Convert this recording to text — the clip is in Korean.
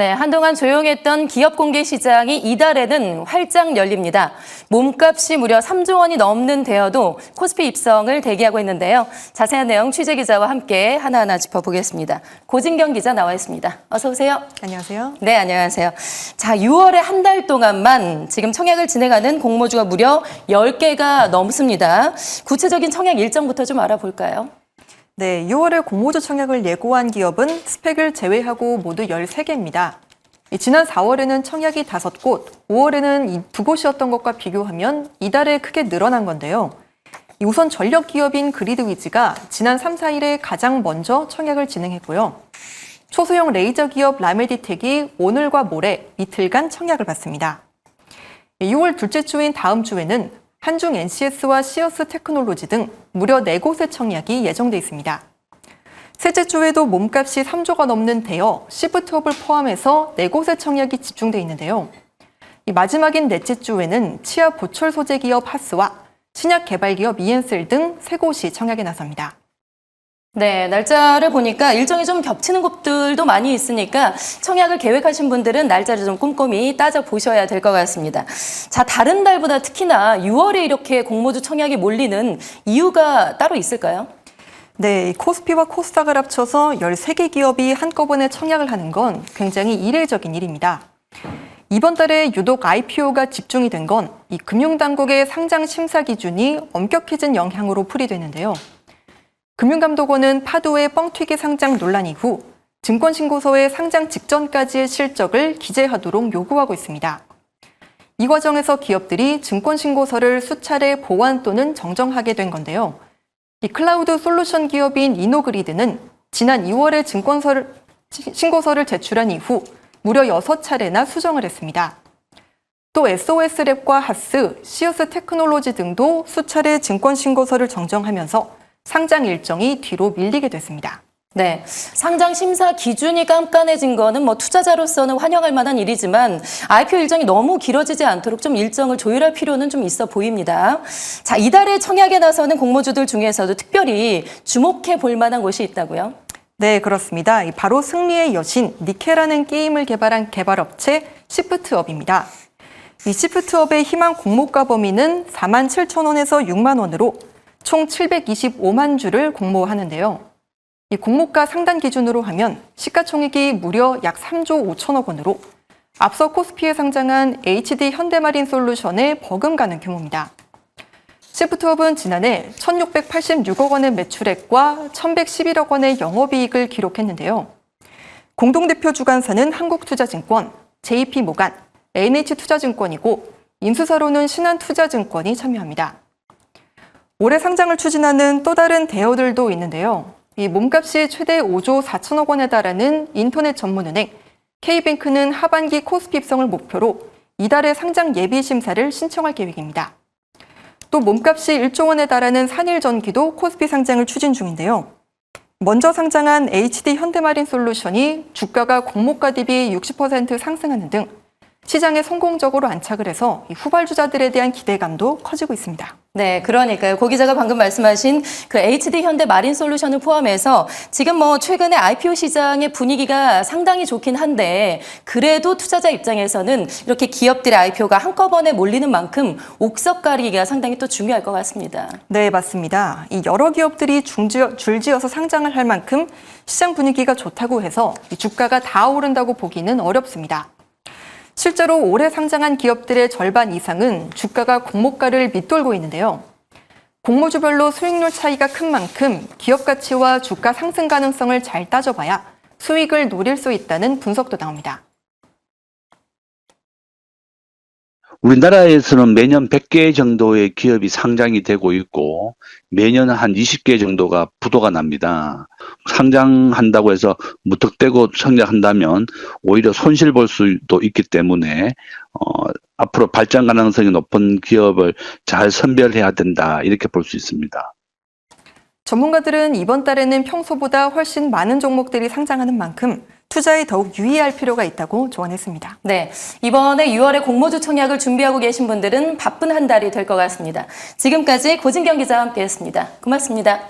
네, 한동안 조용했던 기업 공개 시장이 이달에는 활짝 열립니다. 몸값이 무려 3조 원이 넘는 데어도 코스피 입성을 대기하고 있는데요. 자세한 내용 취재 기자와 함께 하나하나 짚어보겠습니다. 고진경 기자 나와 있습니다. 어서 오세요. 안녕하세요. 네, 안녕하세요. 자, 6월에 한 달 동안만 지금 청약을 진행하는 공모주가 무려 10개가 넘습니다. 구체적인 청약 일정부터 좀 알아볼까요? 네, 6월에 공모주 청약을 예고한 기업은 스펙을 제외하고 모두 13개입니다. 지난 4월에는 청약이 5곳, 5월에는 2곳이었던 것과 비교하면 이달에 크게 늘어난 건데요. 우선 전력 기업인 그리드위즈가 지난 3, 4일에 가장 먼저 청약을 진행했고요. 초소형 레이저 기업 라메디텍이 오늘과 모레 이틀간 청약을 받습니다. 6월 둘째 주인 다음 주에는 한중 NCS와 시어스 테크놀로지 등 무려 4곳의 청약이 예정돼 있습니다. 셋째 주에도 몸값이 3조가 넘는 데어, 시프트업을 포함해서 4곳의 청약이 집중돼 있는데요. 마지막인 넷째 주에는 치아 보철 소재 기업 하스와 신약 개발 기업 이엔셀 등 3곳이 청약에 나섭니다. 네, 날짜를 보니까 일정이 좀 겹치는 곳들도 많이 있으니까 청약을 계획하신 분들은 날짜를 좀 꼼꼼히 따져보셔야 될 것 같습니다. 자, 다른 달보다 특히나 6월에 이렇게 공모주 청약이 몰리는 이유가 따로 있을까요? 네, 코스피와 코스닥을 합쳐서 13개 기업이 한꺼번에 청약을 하는 건 굉장히 이례적인 일입니다. 이번 달에 유독 IPO가 집중이 된 건 이 금융당국의 상장 심사 기준이 엄격해진 영향으로 풀이되는데요. 금융감독원은 파도의 뻥튀기 상장 논란 이후 증권신고서의 상장 직전까지의 실적을 기재하도록 요구하고 있습니다. 이 과정에서 기업들이 증권신고서를 수차례 보완 또는 정정하게 된 건데요. 이 클라우드 솔루션 기업인 이노그리드는 지난 2월에 신고서를 제출한 이후 무려 6차례나 수정을 했습니다. 또 SOS랩과 하스, 시어스 테크놀로지 등도 수차례 증권신고서를 정정하면서 상장 일정이 뒤로 밀리게 됐습니다. 네, 상장 심사 기준이 깐깐해진 거는 투자자로서는 환영할 만한 일이지만 IPO 일정이 너무 길어지지 않도록 좀 일정을 조율할 필요는 좀 있어 보입니다. 자, 이달에 청약에 나서는 공모주들 중에서도 특별히 주목해 볼 만한 곳이 있다고요? 네, 그렇습니다. 바로 승리의 여신 니케라는 게임을 개발한 개발업체 시프트업입니다. 이 시프트업의 희망 공모가 범위는 47,000원에서 6만 원으로 총 725만 주를 공모하는데요. 이 공모가 상단 기준으로 하면 시가총액이 무려 약 3조 5천억 원으로 앞서 코스피에 상장한 HD 현대마린솔루션에 버금가는 규모입니다. 시프트업은 지난해 1,686억 원의 매출액과 1,111억 원의 영업이익을 기록했는데요. 공동대표 주관사는 한국투자증권, JP모간, NH투자증권이고 인수사로는 신한투자증권이 참여합니다. 올해 상장을 추진하는 또 다른 대여들도 있는데요. 이 몸값이 최대 5조 4천억 원에 달하는 인터넷 전문은행 K뱅크는 하반기 코스피 입성을 목표로 이달에 상장 예비 심사를 신청할 계획입니다. 또 몸값이 1조 원에 달하는 산일전기도 코스피 상장을 추진 중인데요. 먼저 상장한 HD 현대마린솔루션이 주가가 공모가 대비 60% 상승하는 등 시장에 성공적으로 안착을 해서 후발주자들에 대한 기대감도 커지고 있습니다. 네, 그러니까요. 고 기자가 방금 말씀하신 그 HD 현대 마린 솔루션을 포함해서 지금 최근에 IPO 시장의 분위기가 상당히 좋긴 한데 그래도 투자자 입장에서는 이렇게 기업들의 IPO가 한꺼번에 몰리는 만큼 옥석 가리기가 상당히 또 중요할 것 같습니다. 네, 맞습니다. 이 여러 기업들이 줄지어서 상장을 할 만큼 시장 분위기가 좋다고 해서 주가가 다 오른다고 보기는 어렵습니다. 실제로 올해 상장한 기업들의 절반 이상은 주가가 공모가를 밑돌고 있는데요. 공모주별로 수익률 차이가 큰 만큼 기업 가치와 주가 상승 가능성을 잘 따져봐야 수익을 노릴 수 있다는 분석도 나옵니다. 우리나라에서는 매년 100개 정도의 기업이 상장이 되고 있고 매년 한 20개 정도가 부도가 납니다. 상장한다고 해서 무턱대고 성장한다면 오히려 손실 볼 수도 있기 때문에 앞으로 발전 가능성이 높은 기업을 잘 선별해야 된다 이렇게 볼 수 있습니다. 전문가들은 이번 달에는 평소보다 훨씬 많은 종목들이 상장하는 만큼 투자에 더욱 유의할 필요가 있다고 조언했습니다. 네, 이번에 6월에 공모주 청약을 준비하고 계신 분들은 바쁜 한 달이 될 것 같습니다. 지금까지 고진경 기자와 함께했습니다. 고맙습니다.